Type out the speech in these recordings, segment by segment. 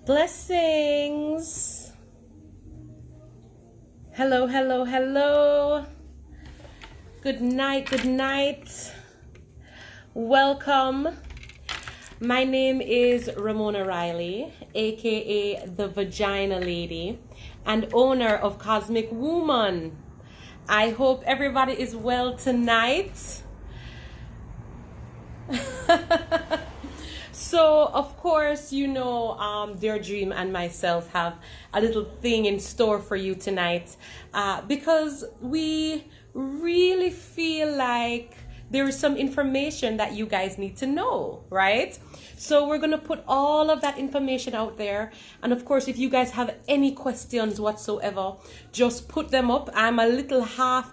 Blessings. Hello, hello, hello. Good night, good night. Welcome. My name is Ramona Riley, aka the Vagina Lady and owner of Cosmic Woman. I hope everybody is well tonight. So, of course, you know, Dear Dream and myself have a little thing in store for you tonight because we really feel like there is some information that you guys need to know, right? So we're going to put all of that information out there. And of course, if you guys have any questions whatsoever, just put them up. I'm a little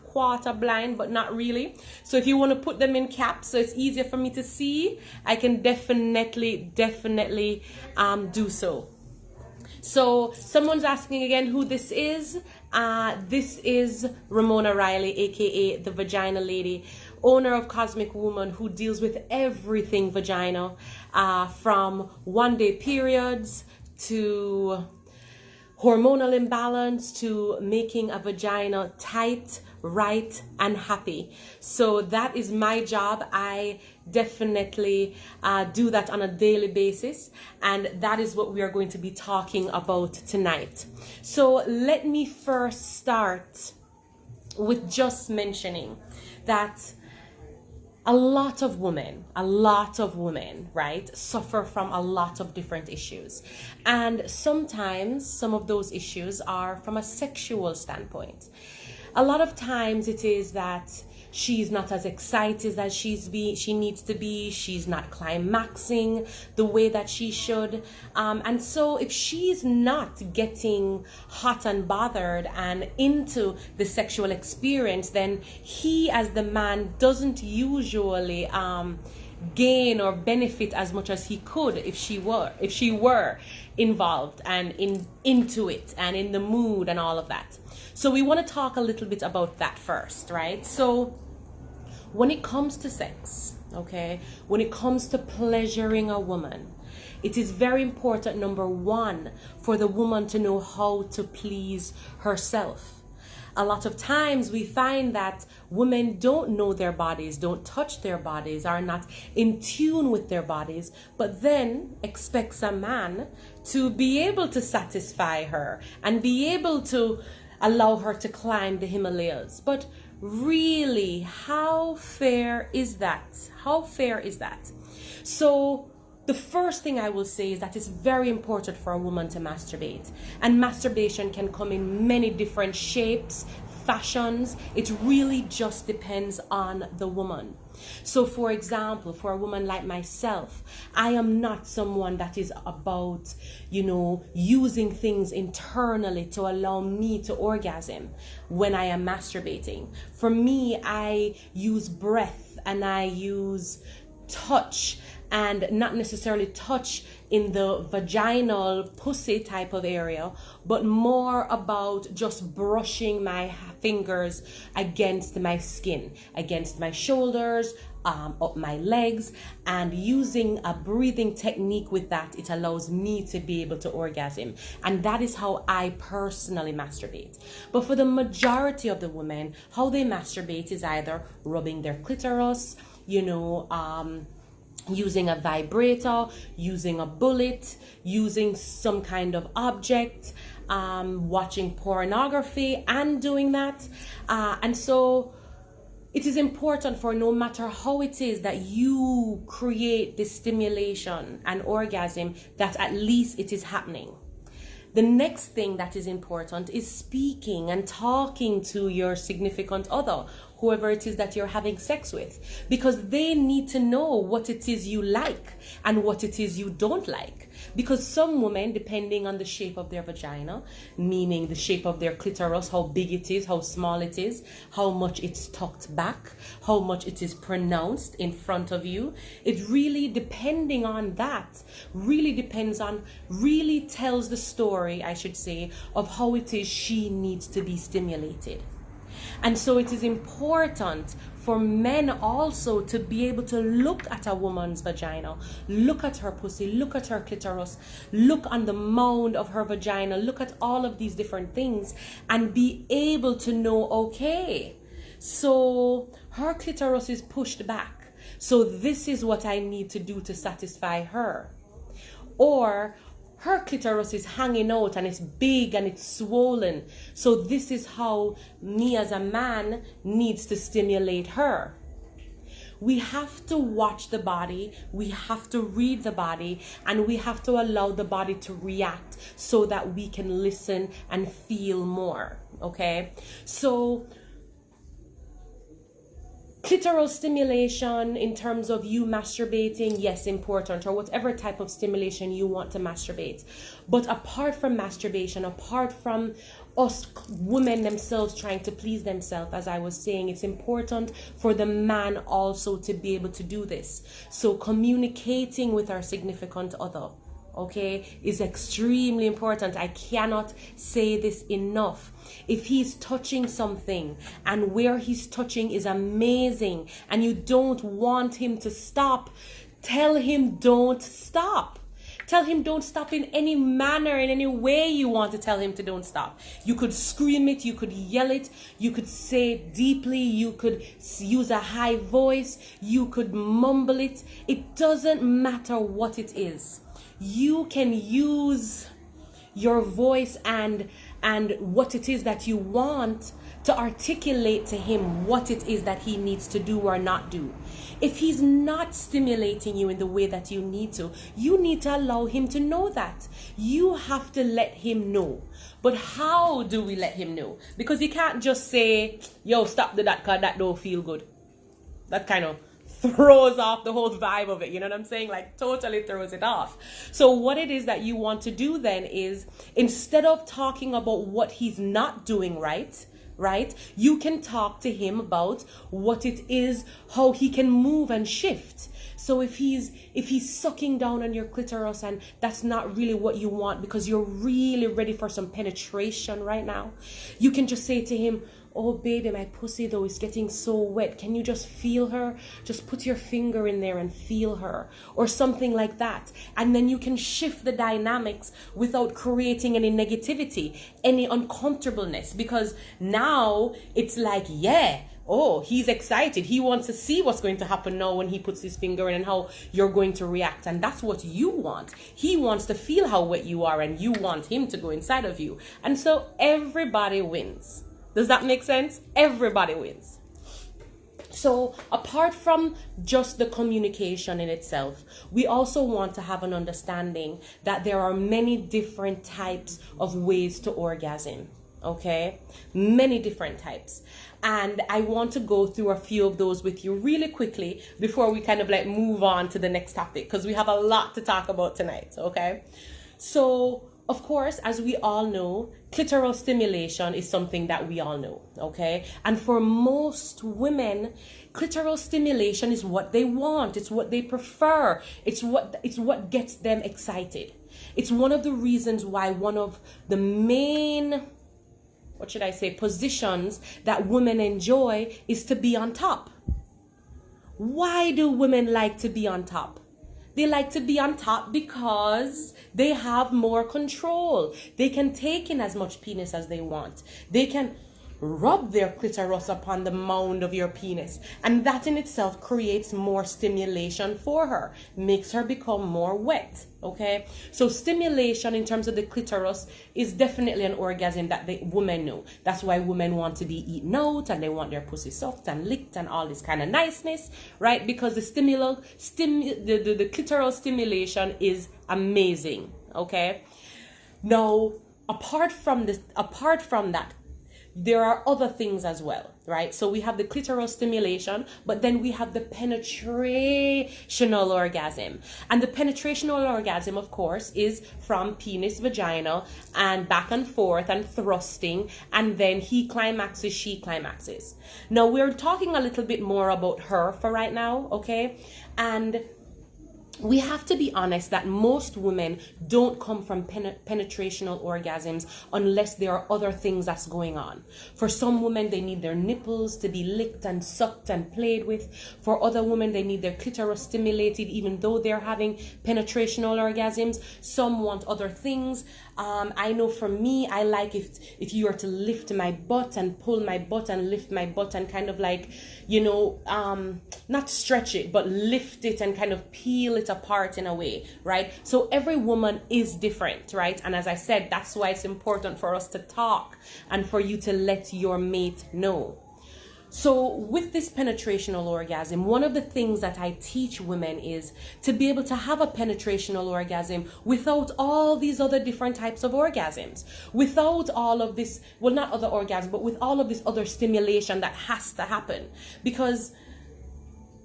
quarter blind, but not really. So if you want to put them in caps so it's easier for me to see, I can definitely do so. So someone's asking again who this is. This is Ramona Riley, aka the Vagina Lady, owner of Cosmic Woman, who deals with everything vagina, from one-day periods to hormonal imbalance to making a vagina tight, right, and happy. So that is my job. I definitely do that on a daily basis, and that is what we are going to be talking about tonight. So let me first start with just mentioning that a lot of women, right, suffer from a lot of different issues. And sometimes some of those issues are from a sexual standpoint. A lot of times it is that she's not as excited as she needs to be. She's not climaxing the way that she should. And so if she's not getting hot and bothered and into the sexual experience, then he as the man doesn't usually gain or benefit as much as he could if she were involved and into it and in the mood and all of that. So we want to talk a little bit about that first, right? So when it comes to sex, okay, when it comes to pleasuring a woman, it is very important, number one, for the woman to know how to please herself. A lot of times we find that women don't know their bodies, don't touch their bodies, are not in tune with their bodies, but then expects a man to be able to satisfy her and be able to allow her to climb the Himalayas. But really, how fair is that? How fair is that? So the first thing I will say is that it's very important for a woman to masturbate. And masturbation can come in many different shapes, fashions. It really just depends on the woman. So for example, for a woman like myself, I am not someone that is about, using things internally to allow me to orgasm when I am masturbating. For me, I use breath and I use touch, and not necessarily touch in the vaginal pussy type of area, but more about just brushing my fingers against my skin, against my shoulders, up my legs, and using a breathing technique with that. It allows me to be able to orgasm, and that is how I personally masturbate. But for the majority of the women, how they masturbate is either rubbing their clitoris, using a vibrator, using a bullet, using some kind of object, watching pornography and doing that. And so it is important for no matter how it is that you create this stimulation and orgasm, that at least it is happening. The next thing that is important is speaking and talking to your significant other, whoever it is that you're having sex with, because they need to know what it is you like and what it is you don't like. Because some women, depending on the shape of their vagina, meaning the shape of their clitoris, how big it is, how small it is, how much it's tucked back, how much it is pronounced in front of you, it really, depending on that, really tells the story, I should say, of how it is she needs to be stimulated. And so it is important for men also to be able to look at a woman's vagina, look at her pussy, look at her clitoris, look on the mound of her vagina, look at all of these different things and be able to know, okay, so her clitoris is pushed back. So this is what I need to do to satisfy her. Or her clitoris is hanging out and it's big and it's swollen. So this is how me as a man needs to stimulate her. We have to watch the body, we have to read the body, and we have to allow the body to react so that we can listen and feel more, okay? So clitoral stimulation in terms of you masturbating, yes, important, or whatever type of stimulation you want to masturbate. But apart from masturbation, apart from us women themselves trying to please themselves, as I was saying, it's important for the man also to be able to do this. So communicating with our significant other, okay, is extremely important. I cannot say this enough. If he's touching something and where he's touching is amazing and you don't want him to stop, tell him don't stop. Tell him don't stop in any manner, in any way you want to tell him to don't stop. You could scream it, you could yell it, you could say it deeply, you could use a high voice, you could mumble it. It doesn't matter what it is. You can use your voice and what it is that you want to articulate to him what it is that he needs to do or not do. If he's not stimulating you in the way that you need to allow him to know that. You have to let him know. But how do we let him know? Because you can't just say, yo, stop that because that don't feel good. That kind of throws off the whole vibe of it, you know what I'm saying? Like totally throws it off. So what it is that you want to do then is, instead of talking about what he's not doing right, you can talk to him about what it is, how he can move and shift. So if he's sucking down on your clitoris and that's not really what you want because you're really ready for some penetration right now, you can just say to him, oh baby, my pussy though is getting so wet. Can you just feel her? Just put your finger in there and feel her, or something like that. And then you can shift the dynamics without creating any negativity, any uncomfortableness, because now it's like, yeah, oh, he's excited. He wants to see what's going to happen now when he puts his finger in and how you're going to react. And that's what you want. He wants to feel how wet you are and you want him to go inside of you. And so everybody wins. Does that make sense? Everybody wins. So apart from just the communication in itself, we also want to have an understanding that there are many different types of ways to orgasm. Okay? Many different types. And I want to go through a few of those with you really quickly before we kind of like move on to the next topic, because we have a lot to talk about tonight. Okay? So of course, as we all know, clitoral stimulation is something that we all know, okay? And for most women, clitoral stimulation is what they want. It's what they prefer. It's what gets them excited. It's one of the reasons why one of the main, positions that women enjoy is to be on top. Why do women like to be on top? They like to be on top because they have more control. They can take in as much penis as they want. They can rub their clitoris upon the mound of your penis. And that in itself creates more stimulation for her, makes her become more wet. Okay? So stimulation in terms of the clitoris is definitely an orgasm that the women know. That's why women want to be eaten out and they want their pussy soft and licked and all this kind of niceness, right? Because the clitoral stimulation is amazing. Okay? Now, apart from that, there are other things as well, right? So we have the clitoral stimulation, but then we have the penetrational orgasm. And the penetrational orgasm, of course, is from penis, vagina, and back and forth and thrusting, and then he climaxes, she climaxes. Now, we're talking a little bit more about her for right now, okay? And we have to be honest that most women don't come from penetrational orgasms unless there are other things that's going on. For some women, they need their nipples to be licked and sucked and played with. For other women, they need their clitoris stimulated even though they're having penetrational orgasms. Some want other things. I know for me, I like if you were to lift my butt and pull my butt and lift my butt and kind of like, not stretch it, but lift it and kind of peel it apart in a way, right? So every woman is different, right? And as I said, that's why it's important for us to talk and for you to let your mate know. So with this penetrational orgasm, one of the things that I teach women is to be able to have a penetrational orgasm without all these other different types of orgasms, without all of this, well, not other orgasms, but with all of this other stimulation that has to happen. Because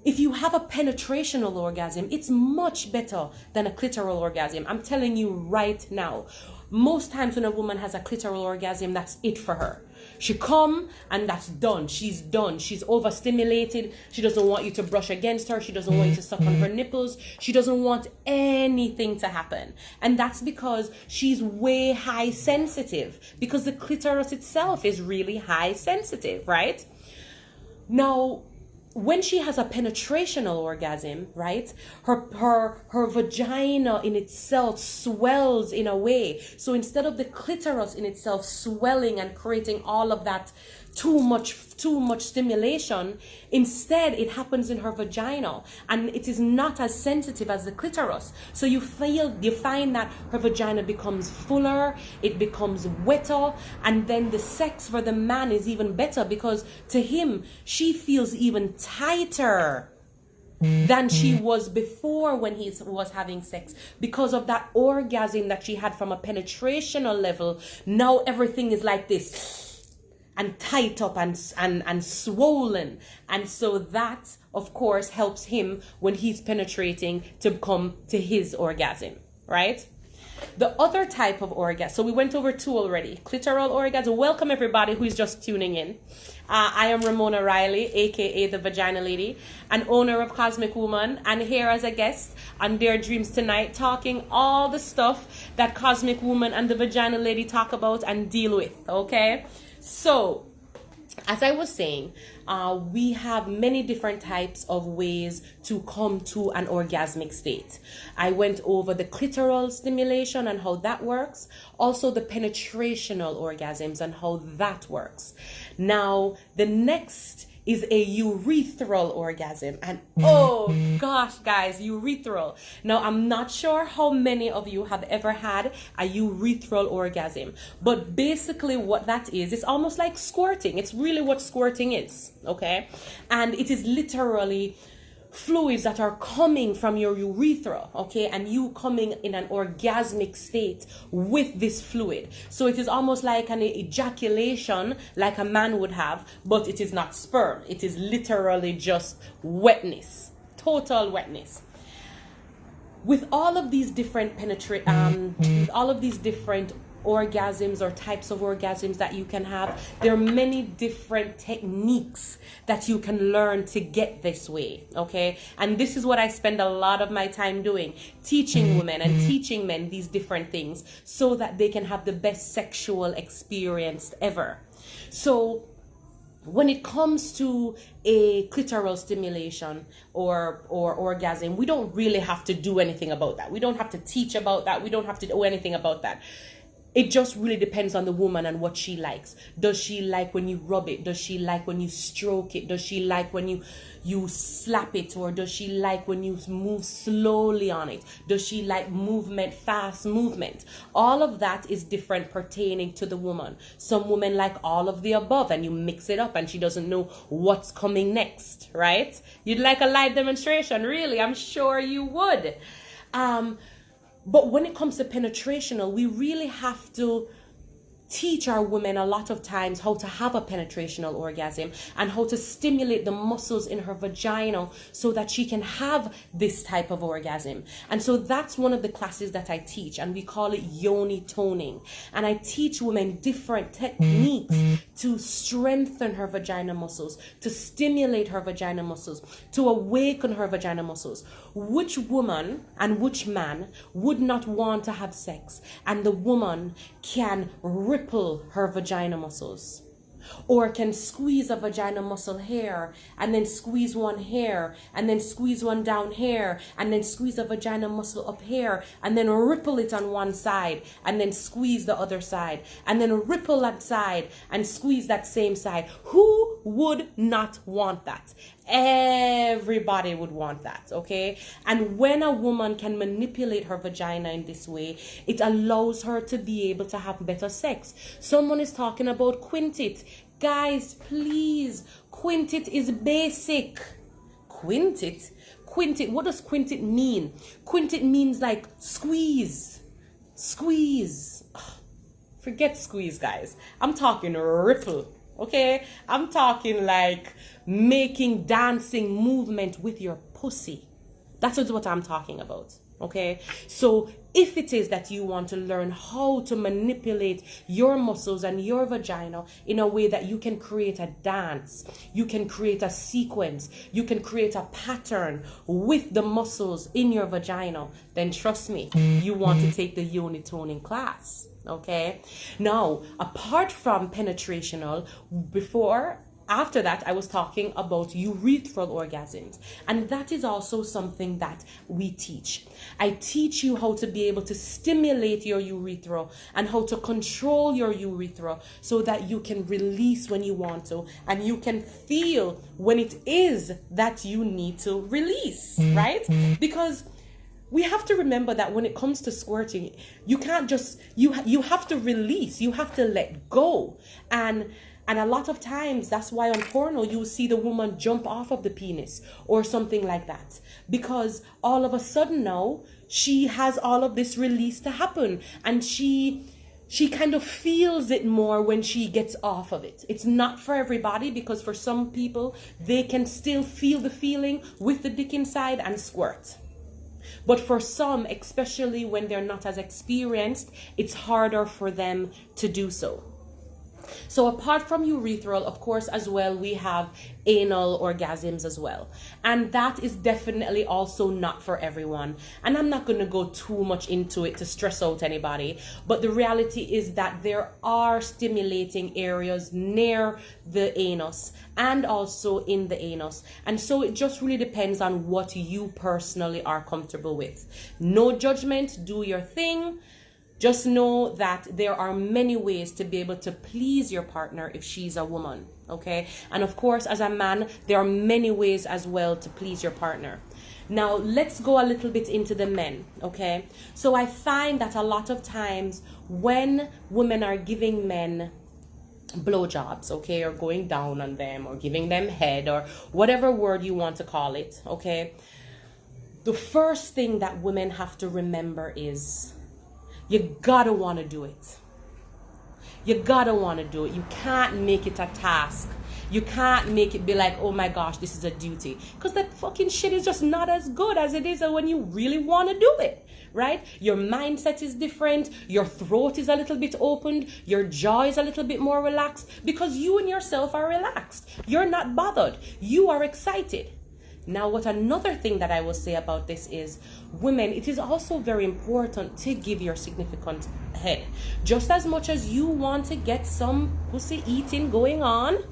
if you have a penetrational orgasm, it's much better than a clitoral orgasm. I'm telling you right now. Most times when a woman has a clitoral orgasm, that's it for her. She come and that's done. She's done. She's overstimulated. She doesn't want you to brush against her. She doesn't want you to suck on her nipples. She doesn't want anything to happen. And that's because she's way high sensitive, because the clitoris itself is really high sensitive, right? Now, when she has a penetrational orgasm, right, her vagina in itself swells in a way. So instead of the clitoris in itself swelling and creating all of that too much stimulation, instead it happens in her vagina, and it is not as sensitive as the clitoris. So you find that her vagina becomes fuller, it becomes wetter, and then the sex for the man is even better, because to him she feels even tighter than she was before when he was having sex, because of that orgasm that she had from a penetrational level. Now everything is like this and tight up and swollen. And so that, of course, helps him when he's penetrating to come to his orgasm, right? The other type of orgasm, so we went over two already. Clitoral orgasm. Welcome everybody who's just tuning in. I am Ramona Riley, aka the Vagina Lady, and owner of Cosmic Woman, and here as a guest on Dare Dreams tonight, talking all the stuff that Cosmic Woman and the Vagina Lady talk about and deal with, okay? So, as I was saying, we have many different types of ways to come to an orgasmic state. I went over the clitoral stimulation and how that works, also the penetrational orgasms and how that works. Now, the next is a urethral orgasm. And oh gosh, guys, urethral. Now, I'm not sure how many of you have ever had a urethral orgasm, but basically what that is, it's almost like squirting. It's really what squirting is, okay? And it is literally fluids that are coming from your urethra, okay, and you coming in an orgasmic state with this fluid. So it is almost like an ejaculation like a man would have, but it is not sperm. It is literally just wetness, total wetness. With all of these different with all of these different orgasms or types of orgasms that you can have, there are many different techniques that you can learn to get this way, okay? And this is what I spend a lot of my time doing, teaching women and teaching men these different things so that they can have the best sexual experience ever. So when it comes to a clitoral stimulation or orgasm, we don't really have to do anything about that. We don't have to teach about that. We don't have to do anything about that. It just really depends on the woman and what she likes. Does she like when you rub it? Does she like when you stroke it? Does she like when you slap it? Or does she like when you move slowly on it? Does she like movement, fast movement? All of that is different pertaining to the woman. Some women like all of the above and you mix it up and she doesn't know what's coming next, right? You'd like a live demonstration, really? I'm sure you would. But when it comes to penetrational, we really have to teach our women a lot of times how to have a penetrational orgasm and how to stimulate the muscles in her vagina so that she can have this type of orgasm. And so that's one of the classes that I teach, and we call it yoni toning. And I teach women different techniques to strengthen her vagina muscles, to stimulate her vagina muscles, to awaken her vagina muscles. Which woman and which man would not want to have sex and the woman can ripple her vagina muscles, or can squeeze a vagina muscle here and then squeeze one here and then squeeze one down here and then squeeze a vagina muscle up here and then ripple it on one side and then squeeze the other side and then ripple that side and squeeze that same side? Who would not want that? Everybody would want that, okay? And when a woman can manipulate her vagina in this way, it allows her to be able to have better sex. Someone is talking about quintet. Guys, please, quintet is basic. Quintet? Quintet, what does quintet mean? Quintet means like squeeze. Squeeze. Forget squeeze, guys. I'm talking ripple. Okay, I'm talking like making dancing movement with your pussy. That's what I'm talking about. Okay, so if it is that you want to learn how to manipulate your muscles and your vagina in a way that you can create a dance, you can create a sequence, you can create a pattern with the muscles in your vagina, then trust me, you want to take the yoni toning class. Okay, now apart from penetrational, after that I was talking about urethral orgasms, and that is also something that we teach. I teach you how to be able to stimulate your urethra and how to control your urethra so that you can release when you want to, and you can feel when it is that you need to release, right? Because we have to remember that when it comes to squirting, you can't just, you have to release, you have to let go. And a lot of times, that's why on porno, you see the woman jump off of the penis or something like that. Because all of a sudden now, she has all of this release to happen. And she kind of feels it more when she gets off of it. It's not for everybody, because for some people, they can still feel the feeling with the dick inside and squirt. But for some, especially when they're not as experienced, it's harder for them to do so. So apart from urethral, of course, as well, we have anal orgasms as well. And that is definitely also not for everyone. And I'm not going to go too much into it to stress out anybody. But the reality is that there are stimulating areas near the anus and also in the anus. And so it just really depends on what you personally are comfortable with. No judgment, do your thing. Just know that there are many ways to be able to please your partner if she's a woman, okay? And of course, as a man, there are many ways as well to please your partner. Now, let's go a little bit into the men, okay? So I find that a lot of times when women are giving men blowjobs, okay, or going down on them or giving them head or whatever word you want to call it, okay? The first thing that women have to remember is you gotta want to do it. You gotta want to do it. You can't make it a task. You can't make it be like, oh my gosh, this is a duty. Because that fucking shit is just not as good as it is when you really want to do it, right? Your mindset is different. Your throat is a little bit opened. Your jaw is a little bit more relaxed because you and yourself are relaxed. You're not bothered. You are excited. Now, what another thing that I will say about this is, women, it is also very important to give your significant head. Just as much as you want to get some pussy eating going on,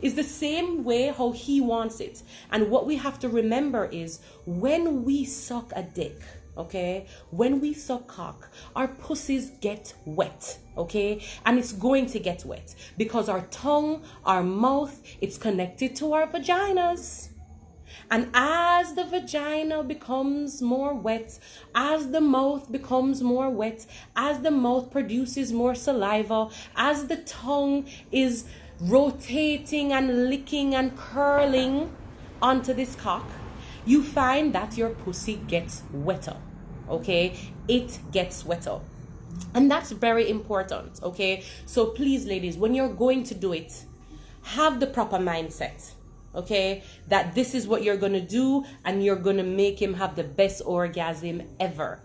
is the same way how he wants it. And what we have to remember is, when we suck a dick, okay, when we suck cock, our pussies get wet, okay? And it's going to get wet because our tongue, our mouth, it's connected to our vaginas. And as the vagina becomes more wet, as the mouth becomes more wet, as the mouth produces more saliva, as the tongue is rotating and licking and curling onto this cock, you find that your pussy gets wetter, okay? It gets wetter. And that's very important, okay? So please, ladies, when you're going to do it, have the proper mindset, okay? That this is what you're going to do, and you're going to make him have the best orgasm ever.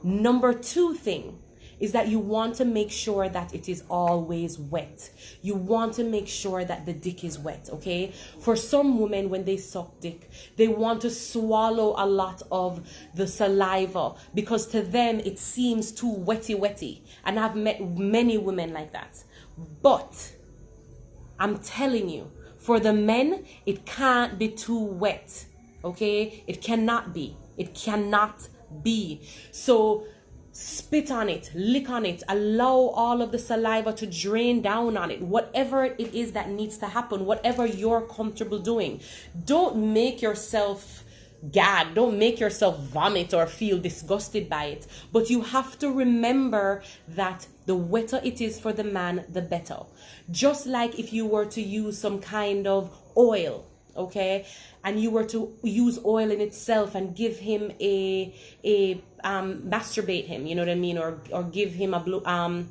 Number 2 thing is that you want to make sure that it is always wet. You want to make sure that the dick is wet, okay? For some women, when they suck dick, they want to swallow a lot of the saliva because to them it seems too wetty. And I've met many women like that. But I'm telling you, for the men, it can't be too wet, okay? It cannot be. It cannot be. So spit on it, lick on it, allow all of the saliva to drain down on it, whatever it is that needs to happen, whatever you're comfortable doing. Don't make yourself gag, don't make yourself vomit or feel disgusted by it, but you have to remember that the wetter it is for the man, the better. Just like if you were to use some kind of oil, okay, and you were to use oil in itself and give him a masturbate him, you know what I mean, or give him a blue what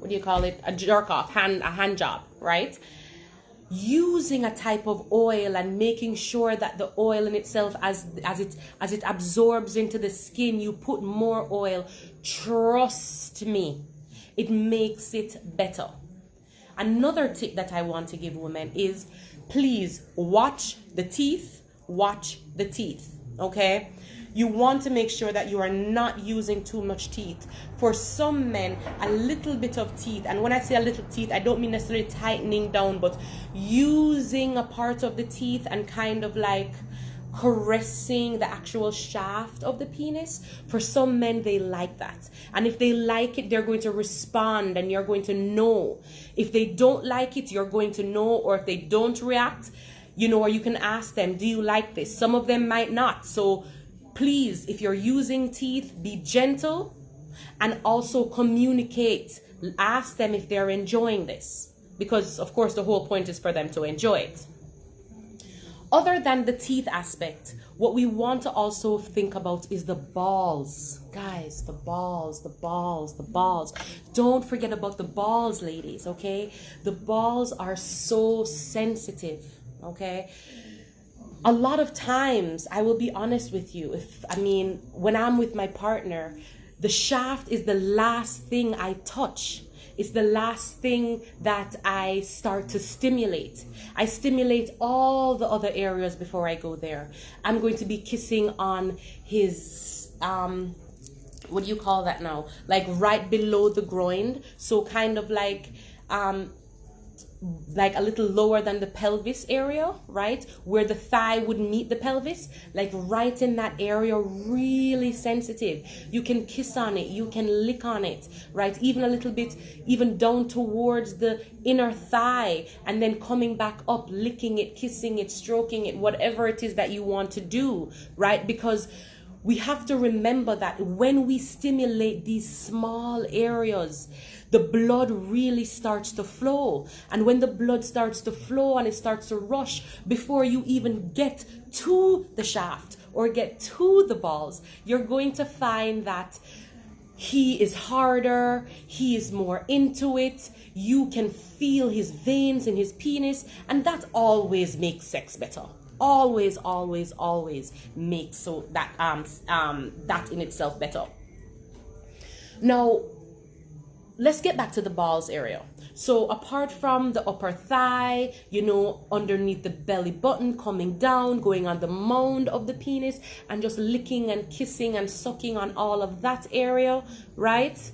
do you call it, a jerk off, a hand job, right? Using a type of oil and making sure that the oil in itself, as it absorbs into the skin, you put more oil. Trust me, it makes it better. Another tip that I want to give women is, please watch the teeth, okay? You want to make sure that you are not using too much teeth. For some men, a little bit of teeth, and when I say a little teeth, I don't mean necessarily tightening down, but using a part of the teeth and kind of like caressing the actual shaft of the penis. For some men, they like that. And if they like it, they're going to respond and you're going to know. If they don't like it, you're going to know. Or if they don't react, you know, or you can ask them, do you like this? Some of them might not. So please, if you're using teeth, be gentle and also communicate. Ask them if they're enjoying this, because of course the whole point is for them to enjoy it. Other than the teeth aspect, what we want to also think about is the balls. Guys, the balls. Don't forget about the balls, ladies, okay? The balls are so sensitive, okay? A lot of times, I will be honest with you, when I'm with my partner, the shaft is the last thing I touch. It's the last thing that I start to stimulate. I stimulate all the other areas before I go there. I'm going to be kissing on his, what do you call that now? Like right below the groin. So kind of like a little lower than the pelvis area, right? Where the thigh would meet the pelvis, like right in that area, really sensitive. You can kiss on it, you can lick on it, right? Even a little bit, even down towards the inner thigh, and then coming back up, licking it, kissing it, stroking it, whatever it is that you want to do, right? Because we have to remember that when we stimulate these small areas, the blood really starts to flow. And when the blood starts to flow and it starts to rush, before you even get to the shaft or get to the balls, you're going to find that he is harder, he is more into it. You can feel his veins in his penis, and that always makes sex better. Always makes so that that in itself better. Now, let's get back to the balls area. So apart from the upper thigh, you know, underneath the belly button, coming down, going on the mound of the penis, and just licking and kissing and sucking on all of that area, right?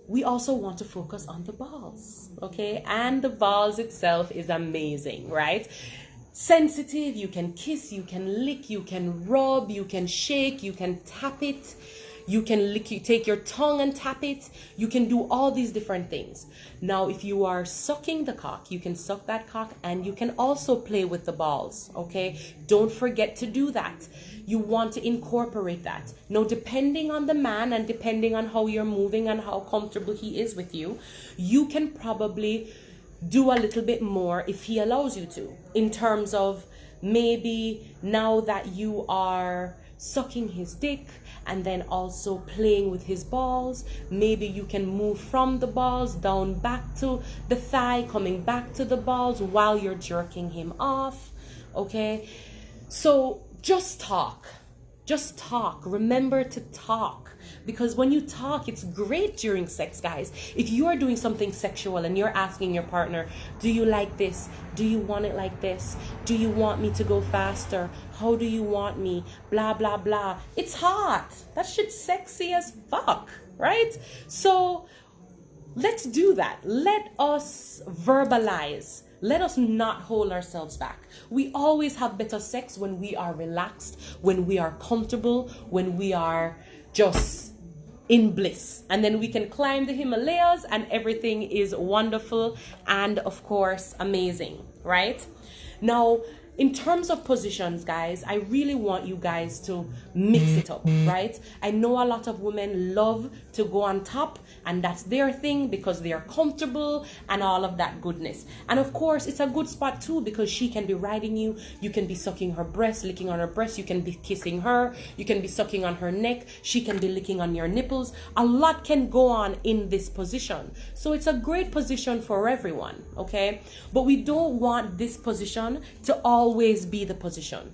We also want to focus on the balls, okay? And the balls itself is amazing, right? Sensitive, you can kiss, you can lick, you can rub, you can shake, you can tap it. You can lick, you take your tongue and tap it. You can do all these different things. Now, if you are sucking the cock, you can suck that cock, and you can also play with the balls, okay? Don't forget to do that. You want to incorporate that. Now, depending on the man and depending on how you're moving and how comfortable he is with you, you can probably do a little bit more if he allows you to, in terms of maybe now that you are sucking his dick and then also playing with his balls. Maybe you can move from the balls down back to the thigh, coming back to the balls while you're jerking him off. Okay, so just talk. Just talk. Remember to talk. Because when you talk, it's great during sex, guys. If you are doing something sexual and you're asking your partner, do you like this? Do you want it like this? Do you want me to go faster? How do you want me? Blah, blah, blah. It's hot. That shit's sexy as fuck, right? So let's do that. Let us verbalize. Let us not hold ourselves back. We always have better sex when we are relaxed, when we are comfortable, when we are just in bliss. And then we can climb the Himalayas and everything is wonderful and, of course, amazing, right? Now, in terms of positions, guys, I really want you guys to mix it up, right? I know a lot of women love to go on top, and that's their thing because they are comfortable and all of that goodness. And of course, it's a good spot too because she can be riding you. You can be sucking her breast, licking on her breast. You can be kissing her. You can be sucking on her neck. She can be licking on your nipples. A lot can go on in this position. So it's a great position for everyone, okay? But we don't want this position to always be the position.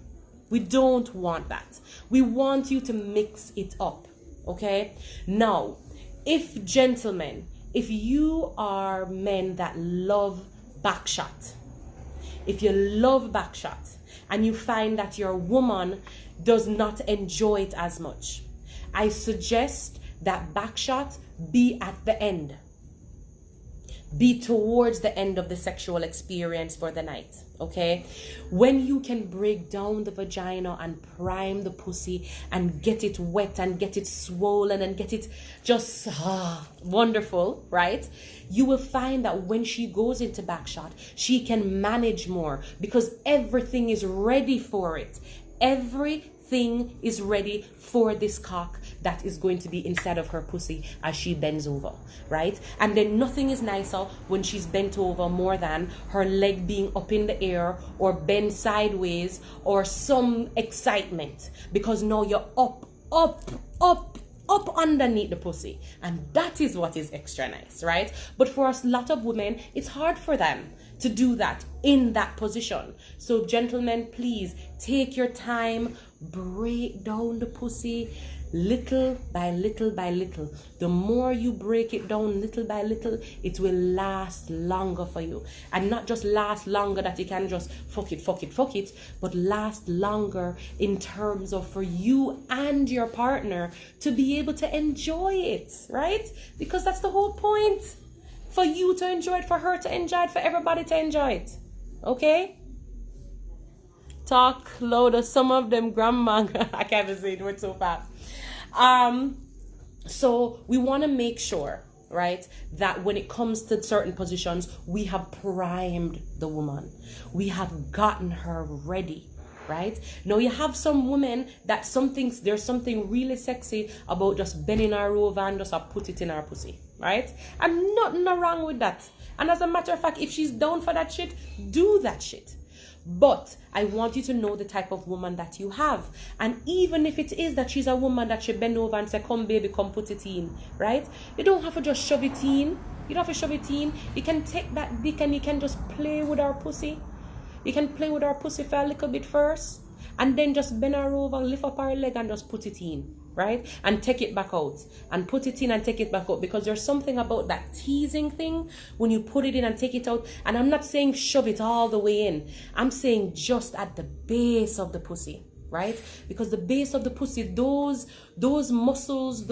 We don't want that. We want you to mix it up, okay? Now, if gentlemen, if you are men that love backshot, if you love backshot and you find that your woman does not enjoy it as much, I suggest that backshot be at the end. Be towards the end of the sexual experience for the night, okay? When you can break down the vagina and prime the pussy and get it wet and get it swollen and get it just wonderful, right? You will find that when she goes into backshot, she can manage more because everything is ready for it. Everything is ready for this cock that is going to be inside of her pussy as she bends over, right? And then nothing is nicer when she's bent over more than her leg being up in the air or bent sideways or some excitement because now you're up underneath the pussy, and that is what is extra nice, right? But for a lot of women, it's hard for them to do that in that position. So gentlemen, please take your time, break down the pussy little by little by little. The more you break it down little by little, it will last longer for you. And not just last longer that you can just fuck it, but last longer in terms of for you and your partner to be able to enjoy it, right? Because that's the whole point. For you to enjoy it, for her to enjoy it, for everybody to enjoy it. Okay? Talk louder. Some of them grandma. I can't even say it, went so fast. So we want to make sure, right, that when it comes to certain positions, we have primed the woman. We have gotten her ready. Right? Now you have some women that there's something really sexy about just bending her over and just put it in her pussy, right? And nothing wrong with that. And as a matter of fact, if she's down for that shit, do that shit. But I want you to know the type of woman that you have. And even if it is that she's a woman that she bend over and say, come baby, come put it in, right? You don't have to just shove it in. You don't have to shove it in. You can take that dick and you can just play with her pussy. You can play with her pussy for a little bit first, and then just bend her over, lift up her leg and just put it in, right? And take it back out, and put it in and take it back out, because there's something about that teasing thing when you put it in and take it out. And I'm not saying shove it all the way in. I'm saying just at the base of the pussy, right? Because the base of the pussy, those muscles,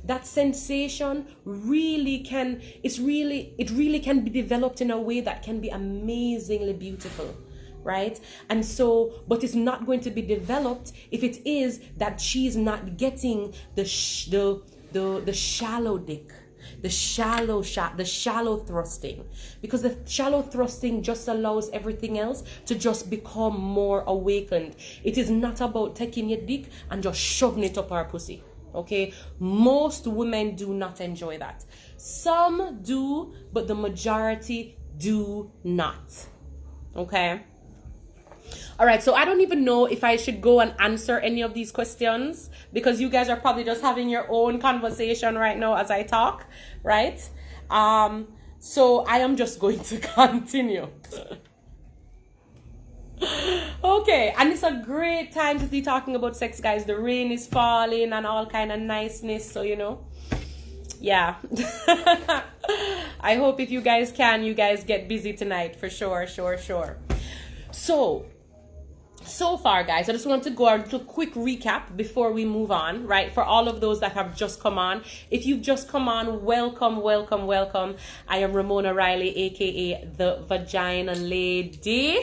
that sensation really can, it really can be developed in a way that can be amazingly beautiful, right? And so, but it's not going to be developed if it is that she's not getting the shallow dick, the shallow thrusting, because the shallow thrusting just allows everything else to just become more awakened. It is not about taking your dick and just shoving it up our pussy. Okay, most women do not enjoy that. Some do, but the majority do not. Okay. All right, so I don't even know if I should go and answer any of these questions because you guys are probably just having your own conversation right now as I talk, right? So I am just going to continue. Okay, and it's a great time to be talking about sex, guys. The rain is falling and all kind of niceness, so you know. Yeah. I hope if you guys can, you guys get busy tonight for sure. So far, guys, I just want to go a little quick recap before we move on, right? For all of those that have just come on. If you've just come on, welcome. I am Ramona Riley, aka the Vagina Lady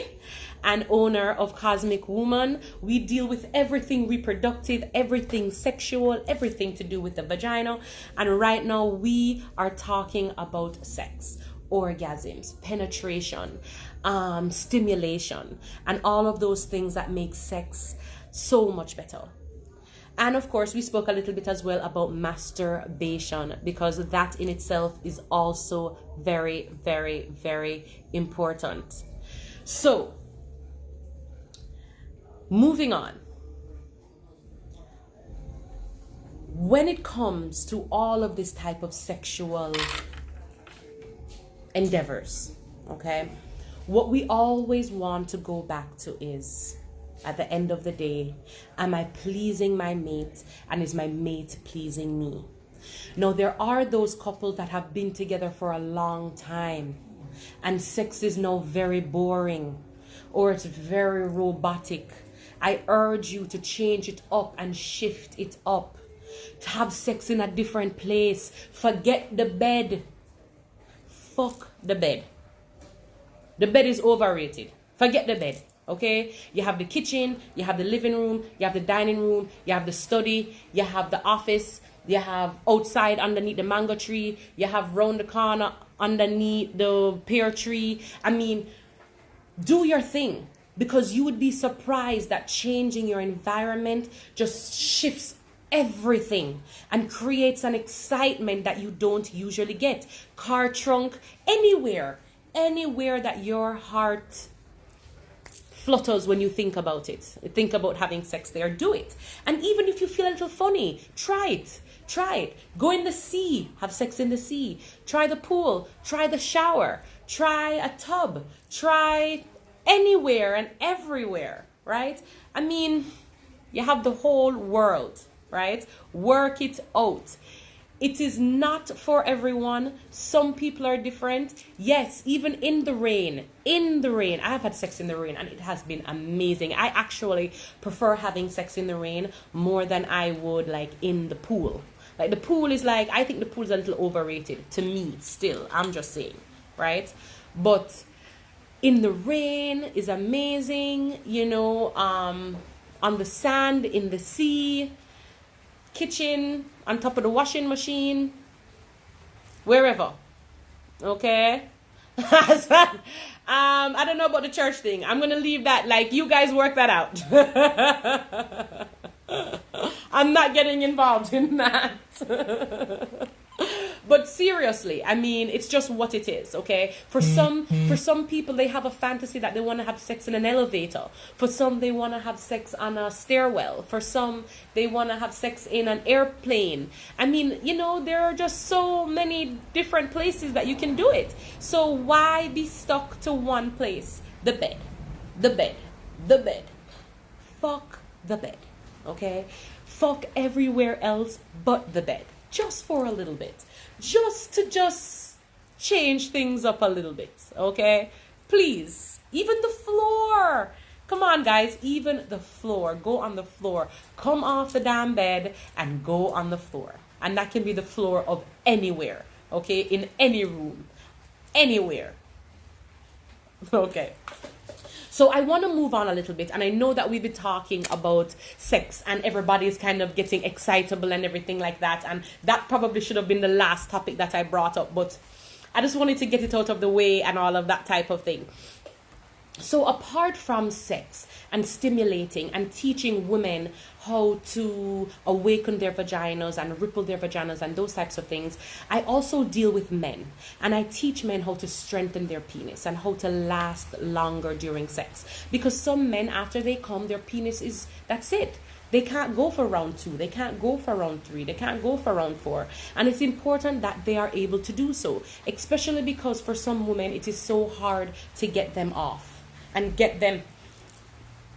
and owner of Cosmic Woman. We deal with everything reproductive, everything sexual, everything to do with the vagina. And right now we are talking about sex, orgasms, penetration, stimulation, and all of those things that make sex so much better. And of course, we spoke a little bit as well about masturbation, because that in itself is also very, very, very important. So, moving on. When it comes to all of this type of sexual endeavors, okay, what we always want to go back to is, at the end of the day, am I pleasing my mate and is my mate pleasing me? Now, there are those couples that have been together for a long time and sex is now very boring or it's very robotic. I urge you to change it up and shift it up. To have sex in a different place. Forget the bed. Fuck the bed. The bed is overrated. Forget the bed. Okay? You have the kitchen, you have the living room, you have the dining room, you have the study, you have the office, you have outside underneath the mango tree, you have round the corner underneath the pear tree. I mean, do your thing. Because you would be surprised that changing your environment just shifts everything and creates an excitement that you don't usually get. Car trunk, anywhere that your heart flutters when you think about it. Think about having sex there, do it. And even if you feel a little funny, try it. Go in the sea, have sex in the sea. Try the pool, try the shower, try a tub, try anywhere and everywhere, right? I mean, you have the whole world, right? Work it out. It is not for everyone. Some people are different. Yes, even in the rain. I have had sex in the rain and it has been amazing. I actually prefer having sex in the rain more than I would like in the pool. Like the pool is like, I think the pool is a little overrated to me still. I'm just saying, right? But in the rain is amazing, you know, on the sand, in the sea, kitchen, on top of the washing machine, wherever, okay? I don't know about the church thing. I'm going to leave that, like, you guys work that out. I'm not getting involved in that. But seriously, I mean, it's just what it is, okay? For some people, they have a fantasy that they want to have sex in an elevator. For some, they want to have sex on a stairwell. For some, they want to have sex in an airplane. I mean, you know, there are just so many different places that you can do it. So why be stuck to one place? The bed. Fuck the bed, okay? Fuck everywhere else but the bed. Just for a little bit. Just to change things up a little bit, okay? Please. Even the floor. Come on, guys. Even the floor. Go on the floor. Come off the damn bed and go on the floor. And that can be the floor of anywhere, okay? In any room. Anywhere. Okay. So I want to move on a little bit, and I know that we've been talking about sex and everybody's kind of getting excitable and everything like that, and that probably should have been the last topic that I brought up, but I just wanted to get it out of the way and all of that type of thing. So apart from sex and stimulating and teaching women how to awaken their vaginas and ripple their vaginas and those types of things, I also deal with men. And I teach men how to strengthen their penis and how to last longer during sex. Because some men, after they come, their penis is, that's it. They can't go for round 2. They can't go for round 3. They can't go for round 4. And it's important that they are able to do so, especially because for some women, it is so hard to get them off and get them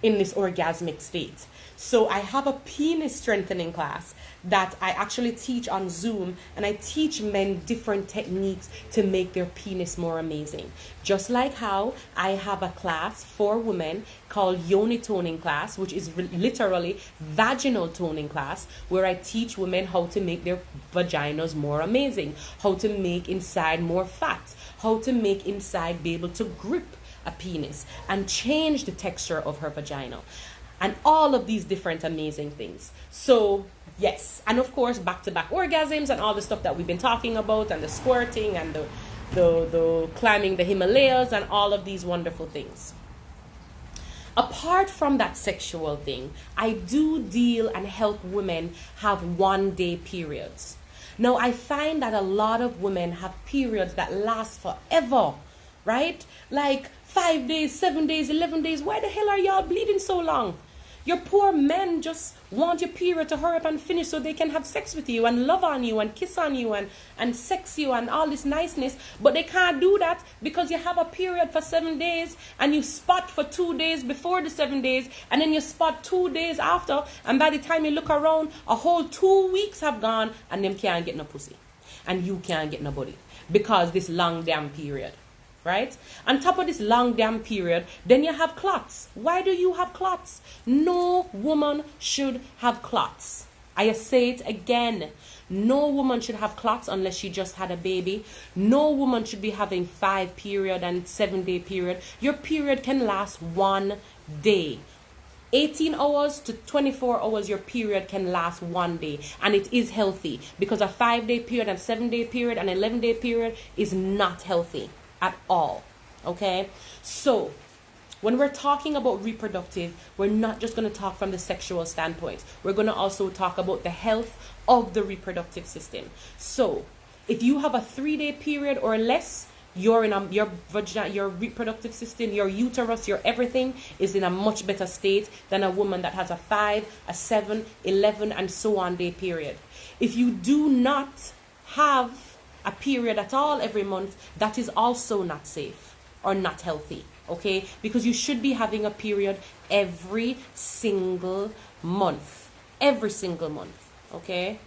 in this orgasmic state. So I have a penis strengthening class that I actually teach on Zoom, and I teach men different techniques to make their penis more amazing. Just like how I have a class for women called Yoni Toning class, which is literally vaginal toning class, where I teach women how to make their vaginas more amazing, how to make inside more fat, how to make inside be able to grip a penis and change the texture of her vagina. And all of these different amazing things. So, yes. And of course, back-to-back orgasms and all the stuff that we've been talking about, and the squirting and the climbing the Himalayas and all of these wonderful things. Apart from that sexual thing, I do deal and help women have one-day periods. Now, I find that a lot of women have periods that last forever, right? Like 5 days, 7 days, 11 days. Why the hell are y'all bleeding so long? Your poor men just want your period to hurry up and finish so they can have sex with you and love on you and kiss on you and sex you and all this niceness. But they can't do that because you have a period for 7 days and you spot for 2 days before the 7 days, and then you spot 2 days after, and by the time you look around, a whole 2 weeks have gone and them can't get no pussy. And you can't get nobody because this long damn period. Right? On top of this long damn period, then you have clots. Why do you have clots? No woman should have clots. I say it again. No woman should have clots unless she just had a baby. No woman should be having 5 period and 7 day period. Your period can last 1 day. 18 hours to 24 hours, your period can last 1 day, and it is healthy, because a 5 day period and 7 day period and 11 day period is not healthy at all. Okay, so when we're talking about reproductive, we're not just going to talk from the sexual standpoint. We're going to also talk about the health of the reproductive system. So if you have a 3 day period or less, you're in your vagina, your reproductive system, your uterus, your everything is in a much better state than a woman that has a 5, a 7, 11, and so on day period. If you do not have a period at all every month, that is also not safe or not healthy, okay? Because you should be having a period every single month, okay?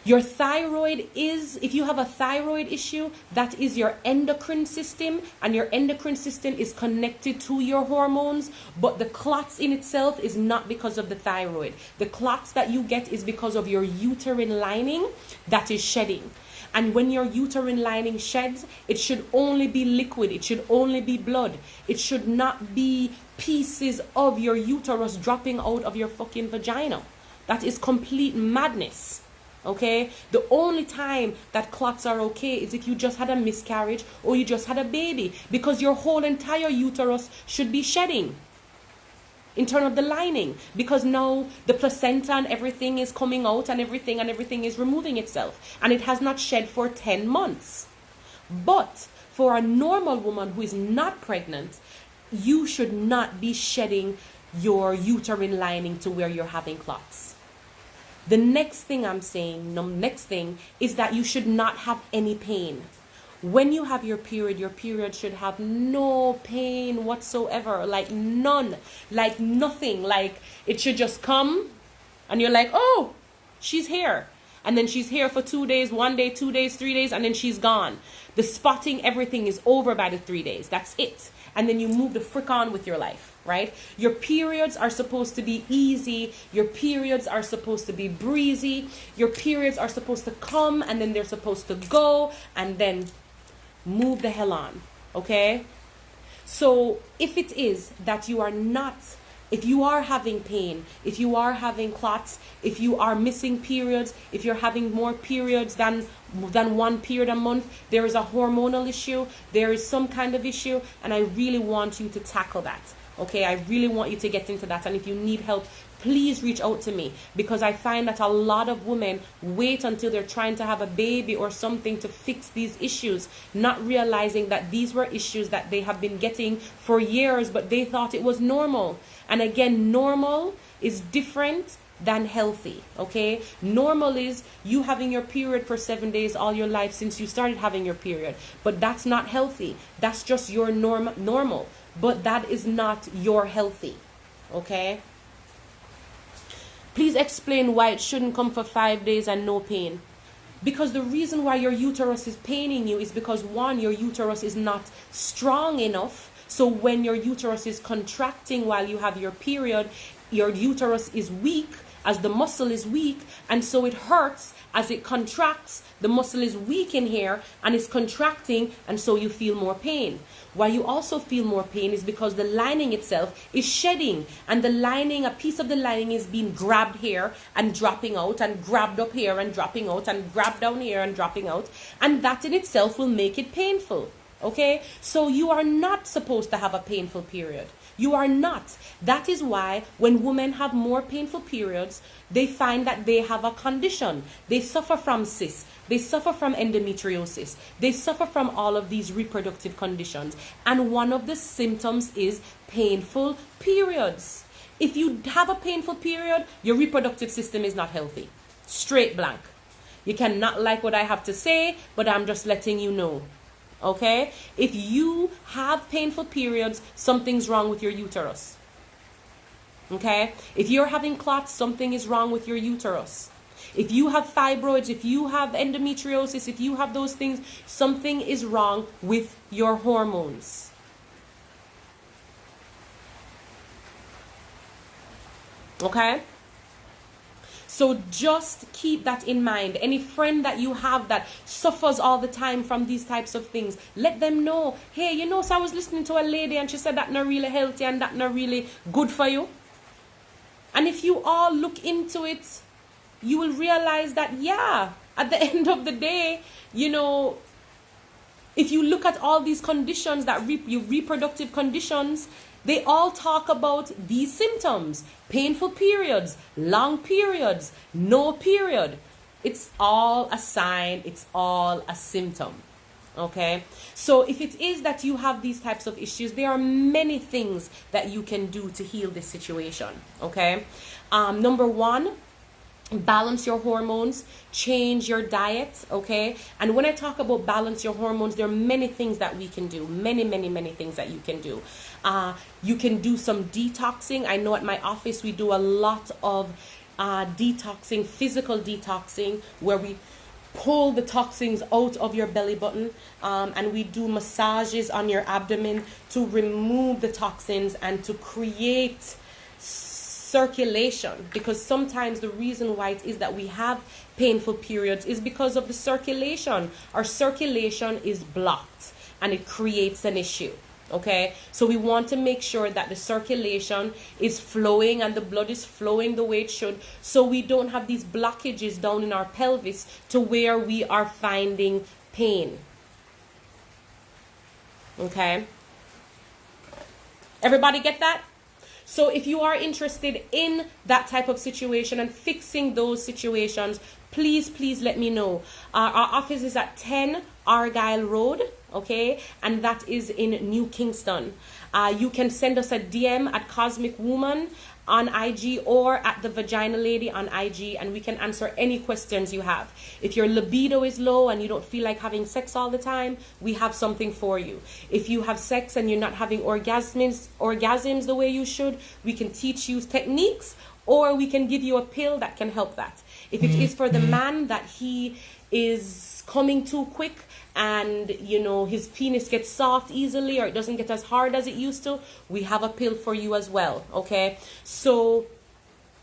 Your thyroid is, if you have a thyroid issue, that is your endocrine system, and your endocrine system is connected to your hormones, but the clots in itself is not because of the thyroid. The clots that you get is because of your uterine lining that is shedding. And when your uterine lining sheds, it should only be liquid. It should only be blood. It should not be pieces of your uterus dropping out of your fucking vagina. That is complete madness. Okay? The only time that clots are okay is if you just had a miscarriage or you just had a baby, because your whole entire uterus should be shedding in terms of the lining, because now the placenta and everything is coming out and everything is removing itself, and it has not shed for 10 months. But for a normal woman who is not pregnant, you should not be shedding your uterine lining to where you're having clots. The next thing I'm saying, is that you should not have any pain. When you have your period should have no pain whatsoever, like none, like nothing. Like it should just come and you're like, oh, she's here. And then she's here for 2 days, 1 day, 2 days, 3 days, and then she's gone. The spotting, everything is over by the 3 days. That's it. And then you move the frick on with your life, right? Your periods are supposed to be easy. Your periods are supposed to be breezy. Your periods are supposed to come and then they're supposed to go and then move the hell on, okay? So if it is that you are not, if you are having pain, if you are having clots, if you are missing periods, if you're having more periods than 1 period a month, there is a hormonal issue, there is some kind of issue, and I really want you to tackle that. Okay, I really want you to get into that. And if you need help, please reach out to me, because I find that a lot of women wait until they're trying to have a baby or something to fix these issues, not realizing that these were issues that they have been getting for years, but they thought it was normal. And again, normal is different than healthy. Okay, normal is you having your period for 7 days all your life since you started having your period, but that's not healthy. That's just your normal, but that is not your healthy. Okay, please explain why it shouldn't come for 5 days and no pain. Because the reason why your uterus is paining you is because, one, your uterus is not strong enough. So when your uterus is contracting while you have your period, your uterus is weak, as the muscle is weak, and so it hurts as it contracts. The muscle is weak in here and it's contracting, and so you feel more pain. Why you also feel more pain is because the lining itself is shedding, and the lining, a piece of the lining is being grabbed here and dropping out, and grabbed up here and dropping out, and grabbed down here and dropping out, and that in itself will make it painful. Okay, so you are not supposed to have a painful period. You are not. That is why when women have more painful periods, they find that they have a condition. They suffer from cysts. They suffer from endometriosis. They suffer from all of these reproductive conditions. And one of the symptoms is painful periods. If you have a painful period, your reproductive system is not healthy. Straight blank. You cannot like what I have to say, but I'm just letting you know. Okay, if you have painful periods, something's wrong with your uterus. Okay, if you're having clots, something is wrong with your uterus. If you have fibroids, if you have endometriosis, if you have those things, something is wrong with your hormones. Okay, so just keep that in mind. Any friend that you have that suffers all the time from these types of things, let them know, hey, you know, so I was listening to a lady and she said that not really healthy and that not really good for you. And if you all look into it, you will realize that, yeah, at the end of the day, you know, if you look at all these conditions, that reproductive conditions, they all talk about these symptoms: painful periods, long periods, no period. It's all a sign, it's all a symptom. Okay, so if it is that you have these types of issues, there are many things that you can do to heal this situation. Okay, number one, balance your hormones, change your diet. Okay, and when I talk about balance your hormones, there are many things that we can do, many things that you can do. You can do some detoxing. I know at my office we do a lot of detoxing, physical detoxing, where we pull the toxins out of your belly button, and we do massages on your abdomen to remove the toxins and to create circulation. Because sometimes the reason why it is that we have painful periods is because of the circulation. Our circulation is blocked and it creates an issue. Okay, so we want to make sure that the circulation is flowing and the blood is flowing the way it should, so we don't have these blockages down in our pelvis to where we are finding pain. Okay, everybody get that? So if you are interested in that type of situation and fixing those situations, please let me know. Our office is at 10 Argyle Road, okay, and that is in New Kingston. You can send us a DM at Cosmic Woman on IG or at the Vagina Lady on IG, and we can answer any questions you have. If your libido is low and you don't feel like having sex all the time, we have something for you. If you have sex and you're not having orgasms the way you should, we can teach you techniques, or we can give you a pill that can help that. If it is for the man that he is coming too quick and, you know, his penis gets soft easily, or it doesn't get as hard as it used to, we have a pill for you as well. Okay, so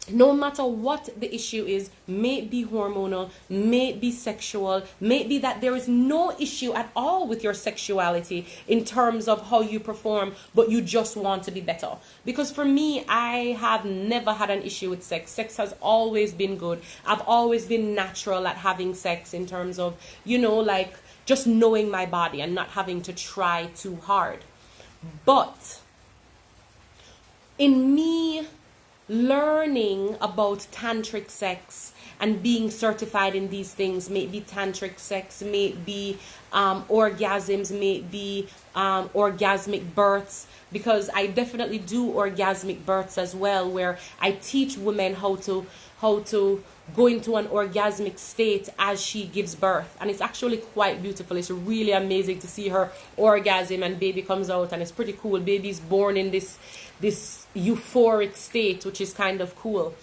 no matter what the issue is, may it be hormonal, may it be sexual, may it be that there is no issue at all with your sexuality in terms of how you perform, but you just want to be better. Because for me, I have never had an issue with sex. Sex has always been good. I've always been natural at having sex in terms of, you know, like just knowing my body and not having to try too hard. But in me learning about tantric sex and being certified in these things, may it be tantric sex, may it be orgasms, may it be orgasmic births, because I definitely do orgasmic births as well, where I teach women how to go into an orgasmic state as she gives birth, and it's actually quite beautiful. It's really amazing to see her orgasm and baby comes out, and it's pretty cool. Baby's born in this euphoric state, which is kind of cool.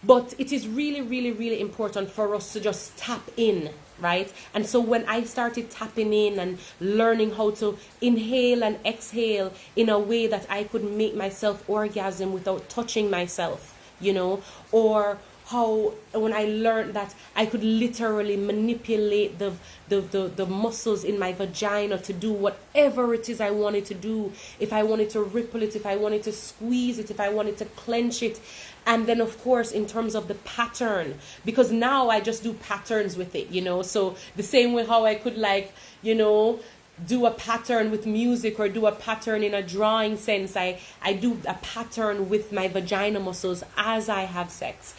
But it is really, really, really important for us to just tap in, right? And so when I started tapping in and learning how to inhale and exhale in a way that I could make myself orgasm without touching myself, you know, or how when I learned that I could literally manipulate the muscles in my vagina to do whatever it is I wanted to do, if I wanted to ripple it, if I wanted to squeeze it, if I wanted to clench it. And then of course in terms of the pattern, because now I just do patterns with it, you know, so the same way how I could, like, you know, do a pattern with music or do a pattern in a drawing sense, I do a pattern with my vagina muscles as I have sex.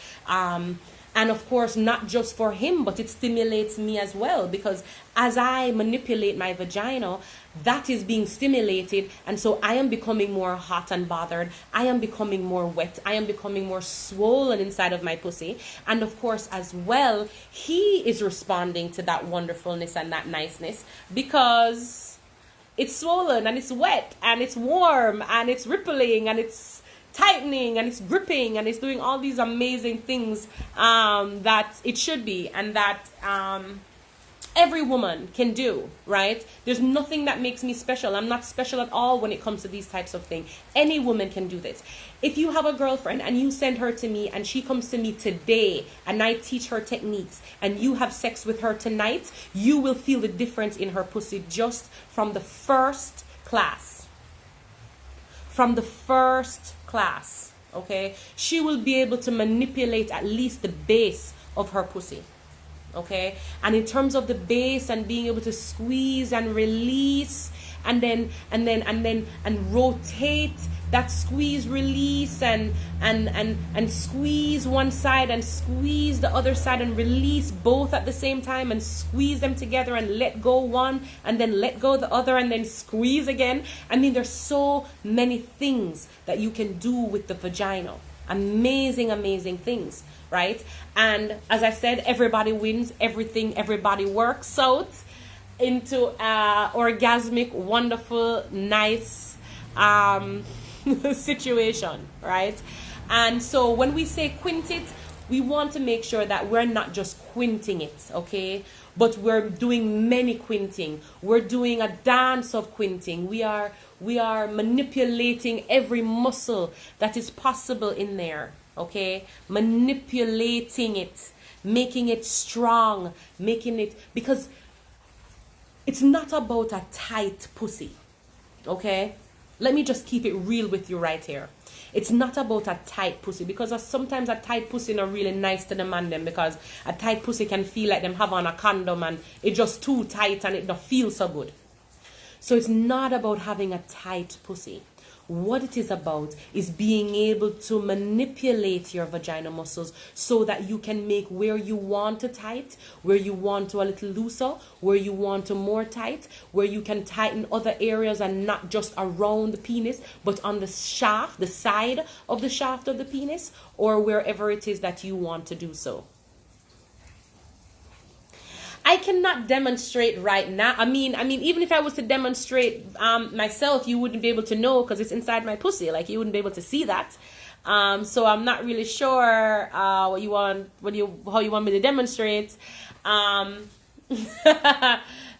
And of course, not just for him, but it stimulates me as well, because as I manipulate my vagina, that is being stimulated, and so I am becoming more hot and bothered. I am becoming more wet. I am becoming more swollen inside of my pussy. And of course, as well, he is responding to that wonderfulness and that niceness, because it's swollen and it's wet and it's warm and it's rippling and it's tightening and it's gripping and it's doing all these amazing things that it should be, and that every woman can do, right? There's nothing that makes me special. I'm not special at all when it comes to these types of things. Any woman can do this. If you have a girlfriend and you send her to me and she comes to me today and I teach her techniques and you have sex with her tonight, you will feel the difference in her pussy just from the first class. From the first class, okay? She will be able to manipulate at least the base of her pussy. Okay, and in terms of the base and being able to squeeze and release and rotate that squeeze release and squeeze one side and squeeze the other side and release both at the same time and squeeze them together and let go one and then let go the other and then squeeze again. I mean, there's so many things that you can do with the vagina. Amazing, amazing things, right? And as I said, everybody wins, everybody works out into orgasmic, wonderful, nice situation, right? And so when we say quint it, we want to make sure that we're not just quinting it, okay? But we're doing many quinting. We're doing a dance of quinting. We are manipulating every muscle that is possible in there, okay? Manipulating it, making it strong, making it, because it's not about a tight pussy, okay? Let me just keep it real with you right here. It's not about a tight pussy, because sometimes a tight pussy not really nice to the man them, because a tight pussy can feel like them have on a condom and it's just too tight and it don't feel so good. So it's not about having a tight pussy. What it is about is being able to manipulate your vagina muscles so that you can make where you want to tight, where you want to a little looser, where you want to more tight, where you can tighten other areas and not just around the penis, but on the shaft, the side of the shaft of the penis, or wherever it is that you want to do so. I cannot demonstrate right now. I mean, even if I was to demonstrate myself, you wouldn't be able to know, because it's inside my pussy. Like, you wouldn't be able to see that. So I'm not really sure how you want me to demonstrate.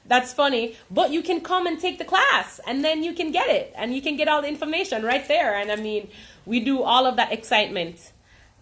That's funny. But you can come and take the class, and then you can get it, and you can get all the information right there. And I mean, we do all of that excitement.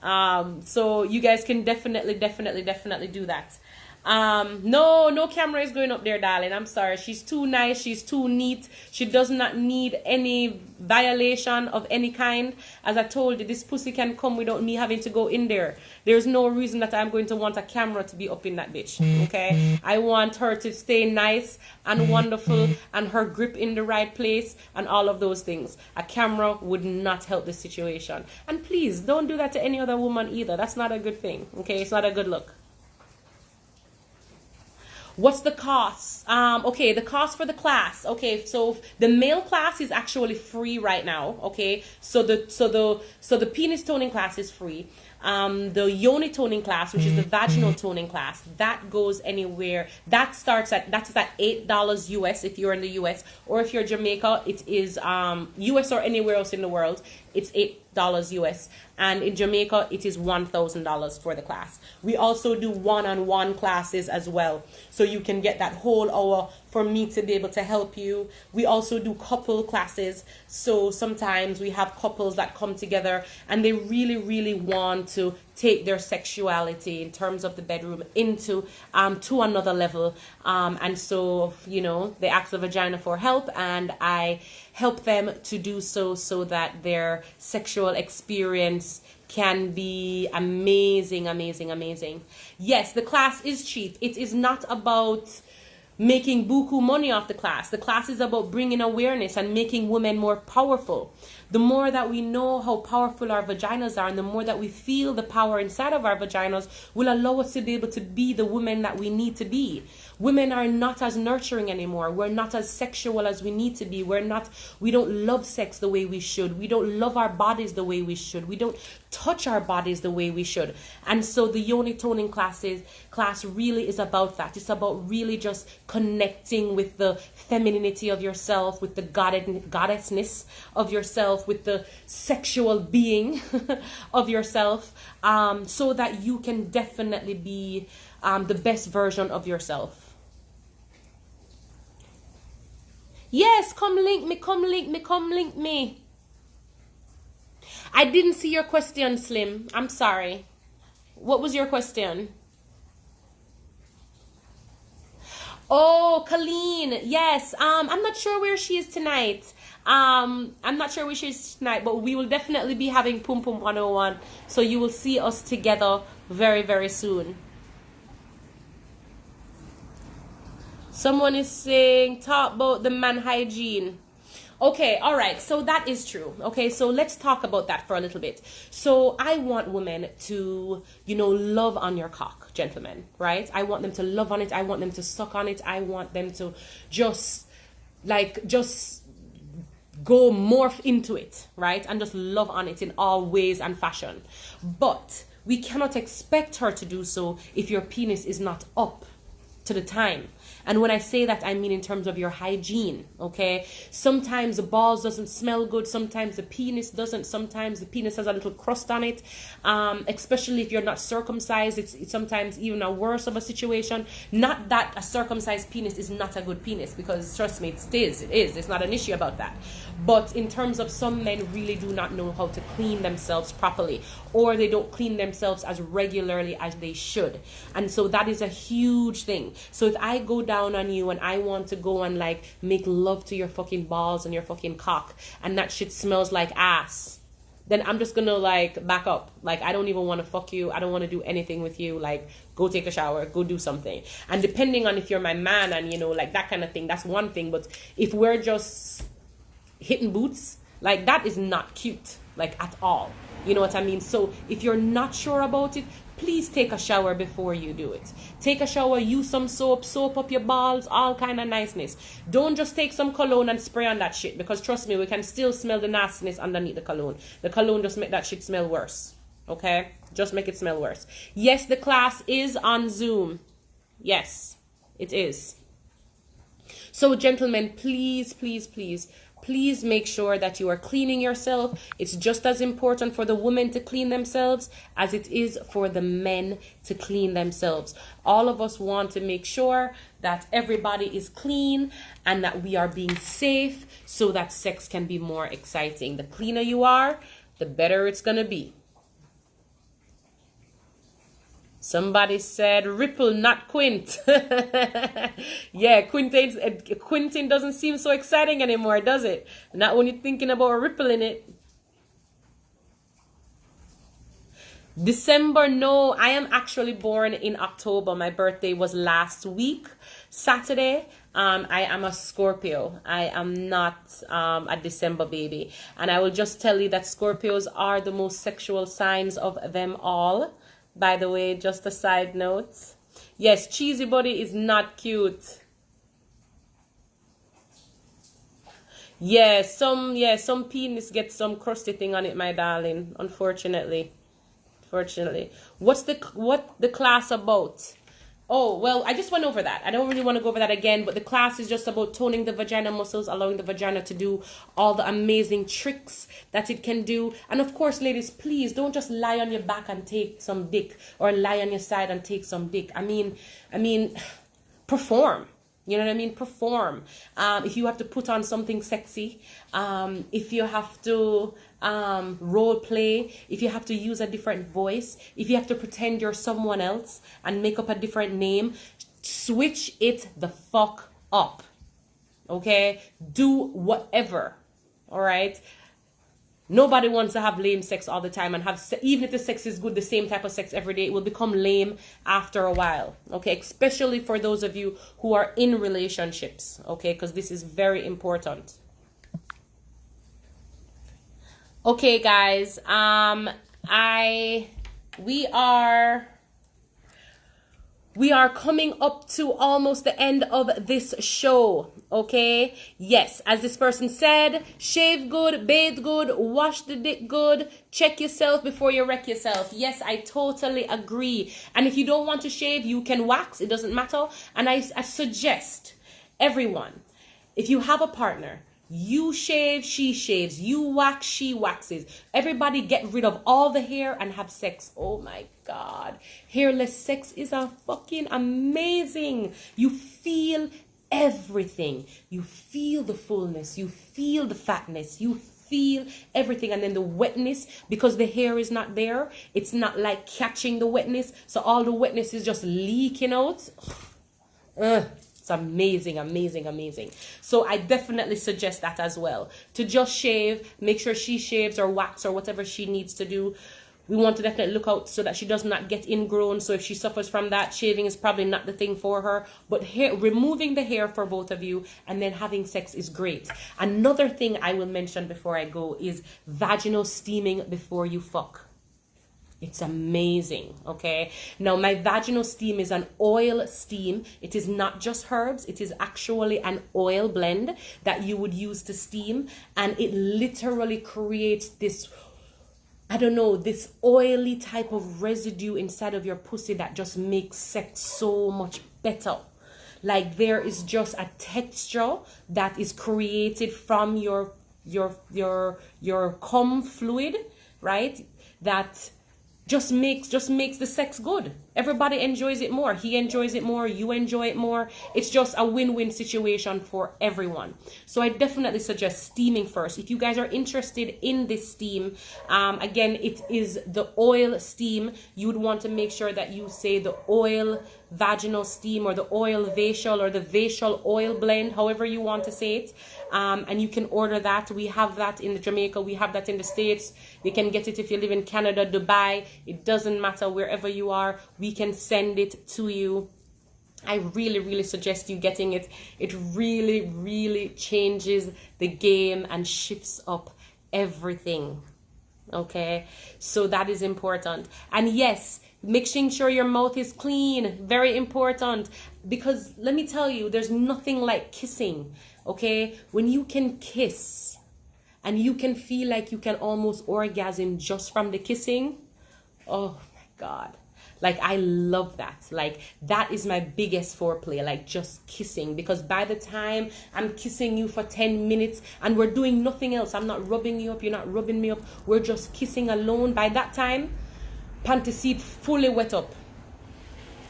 So you guys can definitely do that. No camera is going up there, darling. I'm sorry. She's too nice. She's too neat. She does not need any violation of any kind. As I told you, this pussy can come without me having to go in there. There's no reason that I'm going to want a camera to be up in that bitch. Okay? I want her to stay nice and wonderful and her grip in the right place and all of those things. A camera would not help the situation. And please, don't do that to any other woman either. That's not a good thing. Okay? It's not a good look. What's the cost? Okay, the cost for the class. Okay, so the male class is actually free right now. Okay, so the penis toning class is free. The yoni toning class, which is the vaginal toning class, that goes anywhere. That's at $8 US if you're in the US, or if you're Jamaica, it is US or anywhere else in the world, it's $8 US, and in Jamaica it is $1,000 for the class. We also do one-on-one classes as well, so you can get that whole hour for me to be able to help you. We also do couple classes, so sometimes we have couples that come together and they really want to take their sexuality in terms of the bedroom into to another level, and so they ask the vagina for help, and I help them to do so that their sexual experience can be amazing. Yes, the class is cheap. It is not about making buku money off the class. The class is about bringing awareness and making women more powerful. The more that we know how powerful our vaginas are, and the more that we feel the power inside of our vaginas, will allow us to be able to be the women that we need to be. Women are not as nurturing anymore. We're not as sexual as we need to be. We don't love sex the way we should. We don't love our bodies the way we should. We don't touch our bodies the way we should. And so the yoni toning class really is about that. It's about really just connecting with the femininity of yourself, with the goddessness of yourself, with the sexual being of yourself, so that you can definitely be the best version of yourself. Yes, come link me. I didn't see your question, Slim. I'm sorry. What was your question? Oh, Colleen. Yes. I'm not sure where she is tonight. But we will definitely be having Pum Pum 101. So you will see us together very soon. Someone is saying, talk about the man hygiene. Okay, all right. So that is true. Okay, so let's talk about that for a little bit. So I want women to, love on your cock, gentlemen, right? I want them to love on it. I want them to suck on it. I want them to just go morph into it, right? And just love on it in all ways and fashion. But we cannot expect her to do so if your penis is not up to the time. And when I say that, I mean in terms of your hygiene, okay? Sometimes the balls doesn't smell good. Sometimes the penis doesn't. Sometimes the penis has a little crust on it. Especially if you're not circumcised, it's sometimes even a worse of a situation. Not that a circumcised penis is not a good penis, because trust me, it is. It's not an issue about that. But in terms of some men really do not know how to clean themselves properly, or they don't clean themselves as regularly as they should. And so that is a huge thing. So if I go down on you and I want to go and make love to your fucking balls and your fucking cock, and that shit smells like ass, then I'm just gonna back up. I don't even want to fuck you. I don't want to do anything with you. Go take a shower, go do something. And depending on if you're my man and that kind of thing, that's one thing. But if we're just hitting boots, that is not cute, at all. You know what I mean? So if you're not sure about it, please take a shower before you do it. Take a shower, use some soap up your balls, all kind of niceness. Don't just take some cologne and spray on that shit, because trust me, we can still smell the nastiness underneath the cologne. The cologne just make that shit smell worse. Okay? Just make it smell worse. Yes, the class is on Zoom. Yes, it is. So gentlemen, please make sure that you are cleaning yourself. It's just as important for the women to clean themselves as it is for the men to clean themselves. All of us want to make sure that everybody is clean and that we are being safe so that sex can be more exciting. The cleaner you are, the better it's going to be. Somebody said Ripple, not Quint. Yeah, Quintin doesn't seem so exciting anymore, does it? Not when you're thinking about a ripple in it. December, no. I am actually born in October. My birthday was last week, Saturday. I am a Scorpio. I am not a December baby. And I will just tell you that Scorpios are the most sexual signs of them all. By the way, just a side note. Yes, cheesy body is not cute. Some penis gets some crusty thing on it, my darling. Unfortunately. What's the class about? Oh, well, I just went over that. I don't really want to go over that again, but the class is just about toning the vagina muscles, allowing the vagina to do all the amazing tricks that it can do. And of course, ladies, please don't just lie on your back and take some dick, or lie on your side and take some dick. I mean, perform. You know what I mean? Perform. If you have to put on something sexy, if you have to role play, if you have to use a different voice, if you have to pretend you're someone else and make up a different name, switch it the fuck up. Okay? Do whatever. All right? Nobody wants to have lame sex all the time and even if the sex is good, the same type of sex every day, it will become lame after a while. Okay, especially for those of you who are in relationships. Okay, because this is very important. Okay, guys. We are coming up to almost the end of this show, okay? Yes, as this person said, shave good, bathe good, wash the dick good, check yourself before you wreck yourself. Yes, I totally agree. And if you don't want to shave, you can wax. It doesn't matter. And I suggest everyone, if you have a partner, you shave, she shaves. You wax, she waxes. Everybody get rid of all the hair and have sex. Oh my God. Hairless sex is a fucking amazing. You feel everything. You feel the fullness. You feel the fatness. You feel everything. And then the wetness, because the hair is not there, it's not like catching the wetness. So all the wetness is just leaking out. It's amazing, amazing, amazing. So I definitely suggest that as well. To just shave, make sure she shaves or wax or whatever she needs to do. We want to definitely look out so that she does not get ingrown. So if she suffers from that, shaving is probably not the thing for her. But removing the hair for both of you and then having sex is great. Another thing I will mention before I go is vaginal steaming before you fuck. It's amazing, okay? Now, my vaginal steam is an oil steam. It is not just herbs. It is actually an oil blend that you would use to steam. And it literally creates this, I don't know, this oily type of residue inside of your pussy that just makes sex so much better. Like there is just a texture that is created from your cum fluid, right? That just makes the sex good. Everybody enjoys it more. He enjoys it more. You enjoy it more. It's just a win-win situation for everyone. So I definitely suggest steaming first. If you guys are interested in this steam, again, it is the oil steam. You would want to make sure that you say the oil vaginal steam or the oil vacial or the vacial oil blend, however you want to say it. And you can order that. We have that in Jamaica. We have that in the States. You can get it if you live in Canada, Dubai. It doesn't matter wherever you are. We can send it to you. I really, really suggest you getting it. It really, really changes the game and shifts up everything. Okay, so that is important. And yes, making sure your mouth is clean, very important, because let me tell you, there's nothing like kissing. Okay, when you can kiss and you can feel like you can almost orgasm just from the kissing, oh my God. Like, I love that. Like, that is my biggest foreplay, like just kissing. Because by the time I'm kissing you for 10 minutes and we're doing nothing else, I'm not rubbing you up, you're not rubbing me up, we're just kissing alone. By that time, panty seat fully wet up.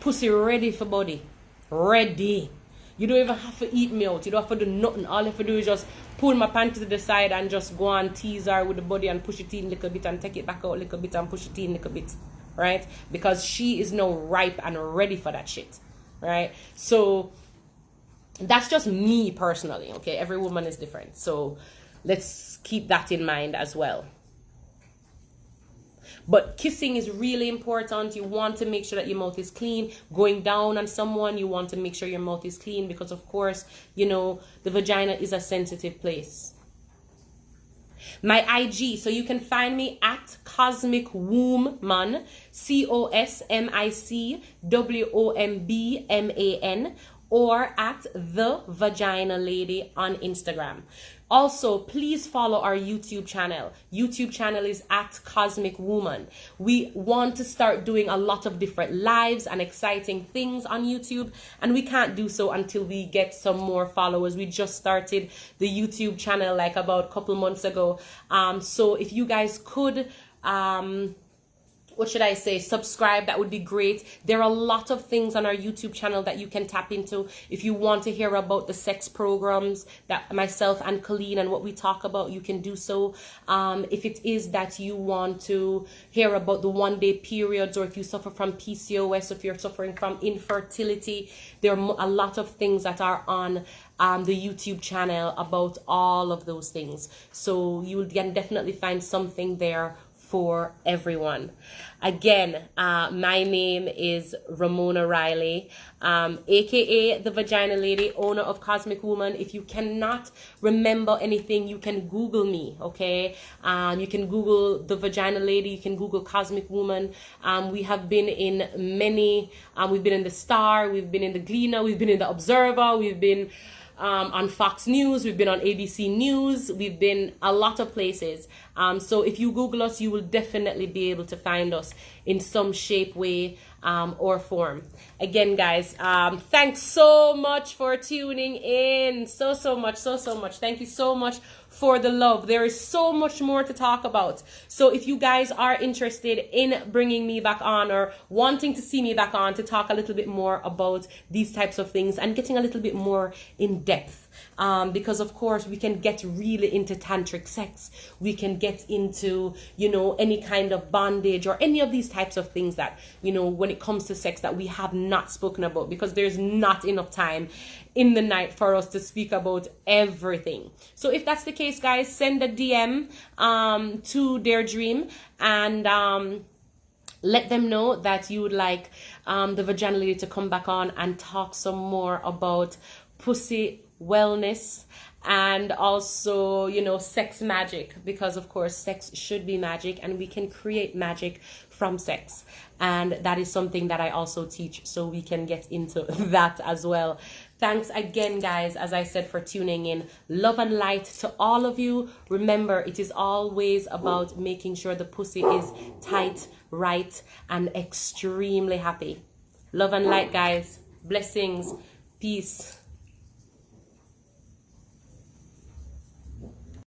Pussy ready for body. Ready. You don't even have to eat me out. You don't have to do nothing. All you have to do is just pull my panty to the side and just go and tease her with the body and push it in a little bit and take it back out a little bit and push it in a little bit. right? Because she is now ripe and ready for that shit, right? So that's just me personally, okay? Every woman is different. So let's keep that in mind as well. But kissing is really important. You want to make sure that your mouth is clean. Going down on someone, you want to make sure your mouth is clean because, of course, you know, the vagina is a sensitive place. My IG, so you can find me at Cosmic Wombman, CosmicWombman, or at The Vagina Lady on Instagram. Also, please follow our YouTube channel. YouTube channel is at Cosmic Woman. We want to start doing a lot of different lives and exciting things on YouTube, and we can't do so until we get some more followers. We just started the YouTube channel like about a couple months ago. So if you guys could what should I say, subscribe, that would be great. There are a lot of things on our YouTube channel that you can tap into if you want to hear about the sex programs that myself and Colleen and what we talk about. You can do so. If it is that you want to hear about the one-day periods, or if you suffer from PCOS, if you're suffering from infertility, there are a lot of things that are on the YouTube channel about all of those things. So you can definitely find something there for everyone. Again, my name is Ramona Riley, aka the Vagina Lady, owner of Cosmic Woman. If you cannot remember anything, you can Google me, okay? You can Google the Vagina Lady, you can Google Cosmic Woman. We have been in many, we've been in the Star, we've been in the Gleaner, we've been in the Observer, we've been on Fox News, we've been on ABC News, we've been a lot of places. So if you Google us, you will definitely be able to find us in some shape, way, or form. Again, guys, thanks so much for tuning in. So much. Thank you so much for the love. There is so much more to talk about. So if you guys are interested in bringing me back on, or wanting to see me back on to talk a little bit more about these types of things and getting a little bit more in depth, because of course we can get really into tantric sex, we can get into, you know, any kind of bondage or any of these types of things that, you know, when it comes to sex that we have not spoken about, because there's not enough time in the night for us to speak about everything. So if that's the case, guys, send a DM to their dream and let them know that you would like the Vagina Lady to come back on and talk some more about pussy wellness and also, you know, sex magic, because of course sex should be magic and we can create magic from sex, and that is something that I also teach, so we can get into that as well. Thanks again, guys, as I said, for tuning in. Love and light to all of you. Remember, it is always about making sure the pussy is tight, right, and extremely happy. Love and light, guys. Blessings. Peace.